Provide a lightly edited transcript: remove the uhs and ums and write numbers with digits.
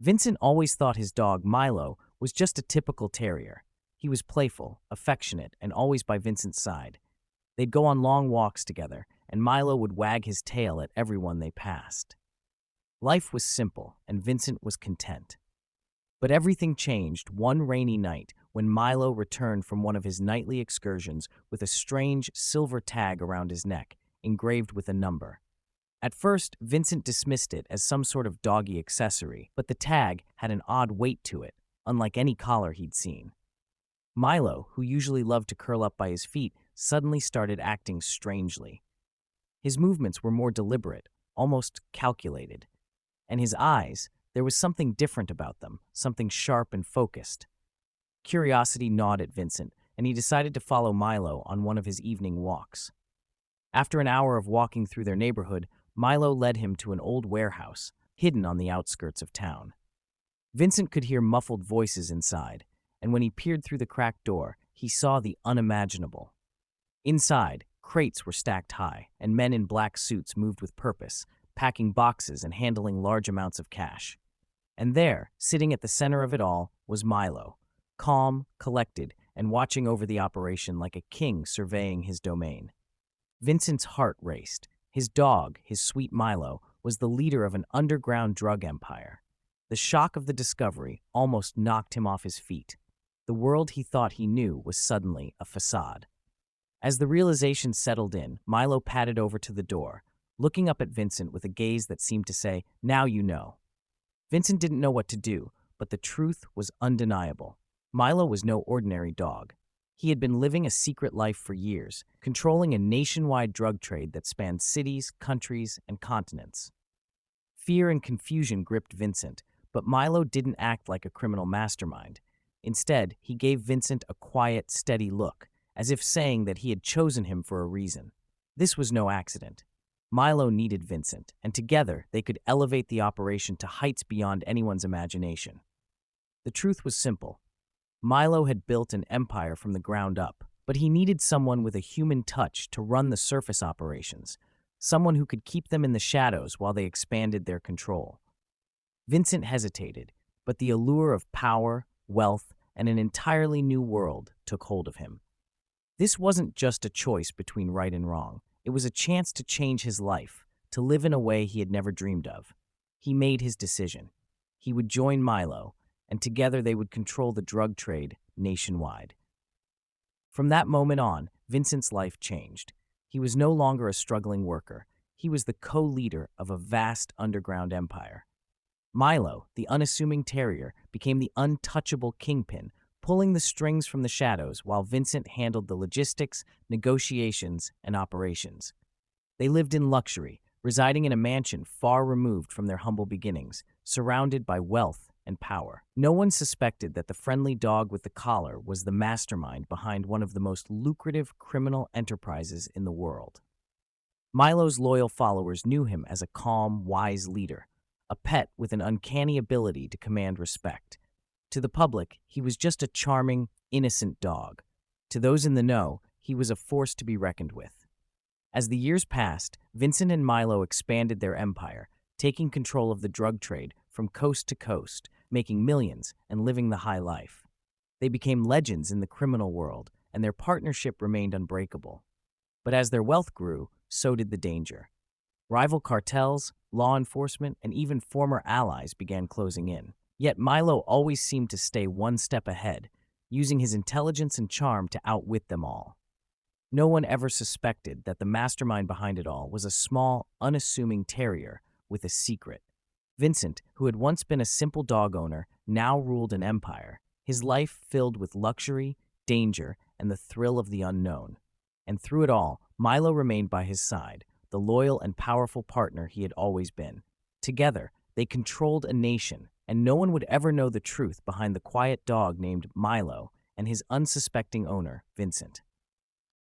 Vincent always thought his dog, Milo, was just a typical terrier. He was playful, affectionate, and always by Vincent's side. They'd go on long walks together, and Milo would wag his tail at everyone they passed. Life was simple, and Vincent was content. But everything changed one rainy night when Milo returned from one of his nightly excursions with a strange silver tag around his neck, engraved with a number. At first, Vincent dismissed it as some sort of doggy accessory, but the tag had an odd weight to it, unlike any collar he'd seen. Milo, who usually loved to curl up by his feet, suddenly started acting strangely. His movements were more deliberate, almost calculated. And his eyes, there was something different about them, something sharp and focused. Curiosity gnawed at Vincent, and he decided to follow Milo on one of his evening walks. After an hour of walking through their neighborhood, Milo led him to an old warehouse, hidden on the outskirts of town. Vincent could hear muffled voices inside, and when he peered through the cracked door, he saw the unimaginable. Inside, crates were stacked high, and men in black suits moved with purpose, packing boxes and handling large amounts of cash. And there, sitting at the center of it all, was Milo, calm, collected, and watching over the operation like a king surveying his domain. Vincent's heart raced. His dog, his sweet Milo, was the leader of an underground drug empire. The shock of the discovery almost knocked him off his feet. The world he thought he knew was suddenly a facade. As the realization settled in, Milo padded over to the door, looking up at Vincent with a gaze that seemed to say, "Now you know." Vincent didn't know what to do, but the truth was undeniable. Milo was no ordinary dog. He had been living a secret life for years, controlling a nationwide drug trade that spanned cities, countries, and continents. Fear and confusion gripped Vincent, but Milo didn't act like a criminal mastermind. Instead, he gave Vincent a quiet, steady look, as if saying that he had chosen him for a reason. This was no accident. Milo needed Vincent, and together they could elevate the operation to heights beyond anyone's imagination. The truth was simple. Milo had built an empire from the ground up, but he needed someone with a human touch to run the surface operations, someone who could keep them in the shadows while they expanded their control. Vincent hesitated, but the allure of power, wealth, and an entirely new world took hold of him. This wasn't just a choice between right and wrong. It was a chance to change his life, to live in a way he had never dreamed of. He made his decision. He would join Milo, and together they would control the drug trade nationwide. From that moment on, Vincent's life changed. He was no longer a struggling worker. He was the co-leader of a vast underground empire. Milo, the unassuming terrier, became the untouchable kingpin, pulling the strings from the shadows while Vincent handled the logistics, negotiations, and operations. They lived in luxury, residing in a mansion far removed from their humble beginnings, surrounded by wealth and power. No one suspected that the friendly dog with the collar was the mastermind behind one of the most lucrative criminal enterprises in the world. Milo's loyal followers knew him as a calm, wise leader, a pet with an uncanny ability to command respect. To the public, he was just a charming, innocent dog. To those in the know, he was a force to be reckoned with. As the years passed, Vincent and Milo expanded their empire, taking control of the drug trade from coast to coast, making millions and living the high life. They became legends in the criminal world, and their partnership remained unbreakable. But as their wealth grew, so did the danger. Rival cartels, law enforcement, and even former allies began closing in. Yet Milo always seemed to stay one step ahead, using his intelligence and charm to outwit them all. No one ever suspected that the mastermind behind it all was a small, unassuming terrier with a secret. Vincent, who had once been a simple dog owner, now ruled an empire, his life filled with luxury, danger, and the thrill of the unknown. And through it all, Milo remained by his side, the loyal and powerful partner he had always been. Together, they controlled a nation, and no one would ever know the truth behind the quiet dog named Milo and his unsuspecting owner, Vincent.